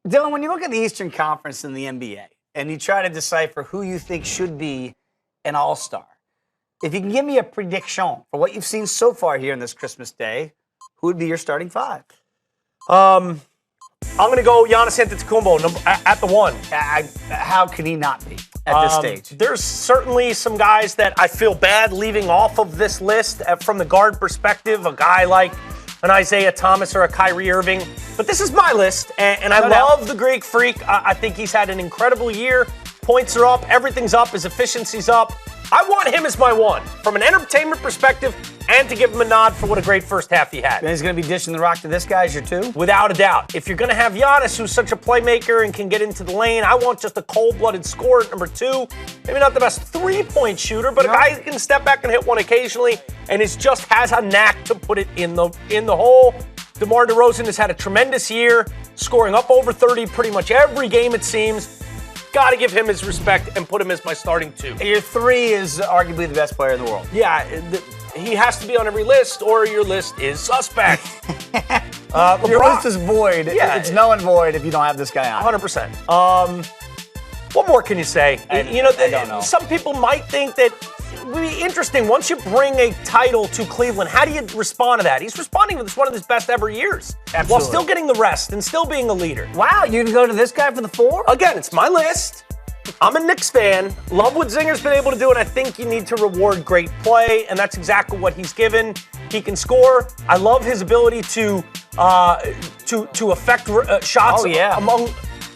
Dylan, when you look at the Eastern Conference in the NBA and you try to decipher who you think should be an all-star, if you can give me a prediction for what you've seen so far here in this Christmas Day, who would be your starting five? I'm going to go Giannis Antetokounmpo at the 1. How can he not be at this stage? There's certainly some guys that I feel bad leaving off of this list from the guard perspective, a guy like an Isaiah Thomas or a Kyrie Irving. But this is my list, and I love the Greek Freak. I think he's had an incredible year. Points are up, everything's up, his efficiency's up. I want him as my 1 from an entertainment perspective and to give him a nod for what a great first half he had. And he's going to be dishing the rock to this guy as your 2? Without a doubt. If you're going to have Giannis, who's such a playmaker and can get into the lane, I want just a cold-blooded scorer at number 2. Maybe not the best three-point shooter, but a guy who can step back and hit one occasionally and just has a knack to put it in the hole. DeMar DeRozan has had a tremendous year, scoring up over 30 pretty much every game, it seems. Got to give him his respect and put him as my starting 2. Your 3 is arguably the best player in the world. Yeah, he has to be on every list, or your list is suspect. Your list is void. Yeah, it's null and void if you don't have this guy on. 100%. What more can you say? I don't know. Some people might think that it would be interesting. Once you bring a title to Cleveland, how do you respond to that? He's responding with one of his best ever years. Absolutely. While still getting the rest and still being a leader. Wow, you can go to this guy for the 4? Again, it's my list. I'm a Knicks fan. Love what Zinger's been able to do, and I think you need to reward great play, and that's exactly what he's given. He can score. I love his ability to affect shots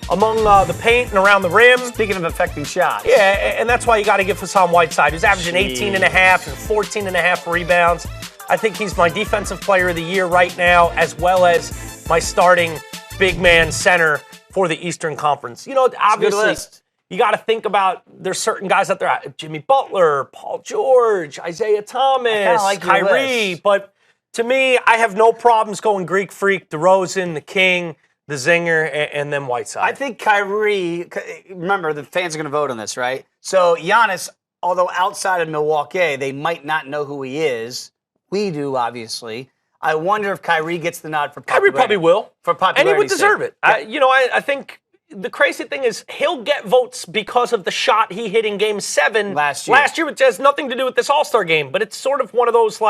among the paint and around the rim. Speaking of affecting shots. Yeah, and that's why you got to give Hassan Whiteside, who's averaging 18 and a half and 14 and a half rebounds. I think he's my defensive player of the year right now, as well as my starting big man center for the Eastern Conference. Obviously, you got to think about there's certain guys out there, Jimmy Butler, Paul George, Isaiah Thomas, Kyrie. But to me, I have no problems going Greek Freak, DeRozan, the King, the Zinger, and then Whiteside. I think Kyrie, remember, the fans are going to vote on this, right? So Giannis, although outside of Milwaukee, they might not know who he is. We do, obviously. I wonder if Kyrie gets the nod for popularity. Kyrie probably will. For popularity. And he would deserve it. Yeah. I think the crazy thing is he'll get votes because of the shot he hit in Game 7 last year, which has nothing to do with this All-Star game. But it's sort of one of those,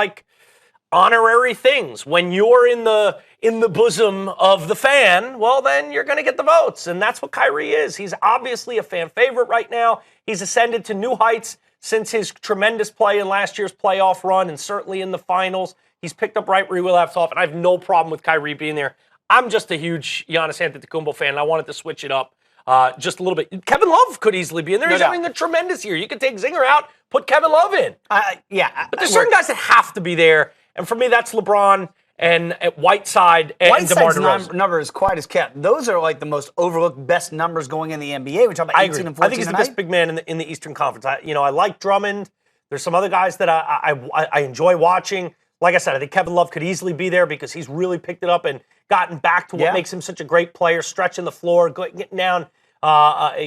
honorary things. When you're in the bosom of the fan, well, then you're going to get the votes. And that's what Kyrie is. He's obviously a fan favorite right now. He's ascended to new heights since his tremendous play in last year's playoff run and certainly in the finals. He's picked up right where he left off, and I have no problem with Kyrie being there. I'm just a huge Giannis Antetokounmpo fan, and I wanted to switch it up just a little bit. Kevin Love could easily be in there. He's having a tremendous year. You could take Zinger out, put Kevin Love in. But there's certain guys that have to be there, and for me, that's LeBron and Whiteside and DeMar DeRozan. Whiteside's number is quite as kept. Those are the most overlooked best numbers going in the NBA. We're talking about 18 and 14 I think he's the best big man in the Eastern Conference. I like Drummond. There's some other guys that I enjoy watching. Like I said, I think Kevin Love could easily be there because he's really picked it up and gotten back to what makes him such a great player, stretching the floor, getting down,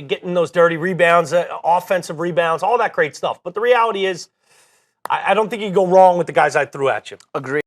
getting those dirty rebounds, offensive rebounds, all that great stuff. But the reality is, I don't think you can go wrong with the guys I threw at you. Agreed.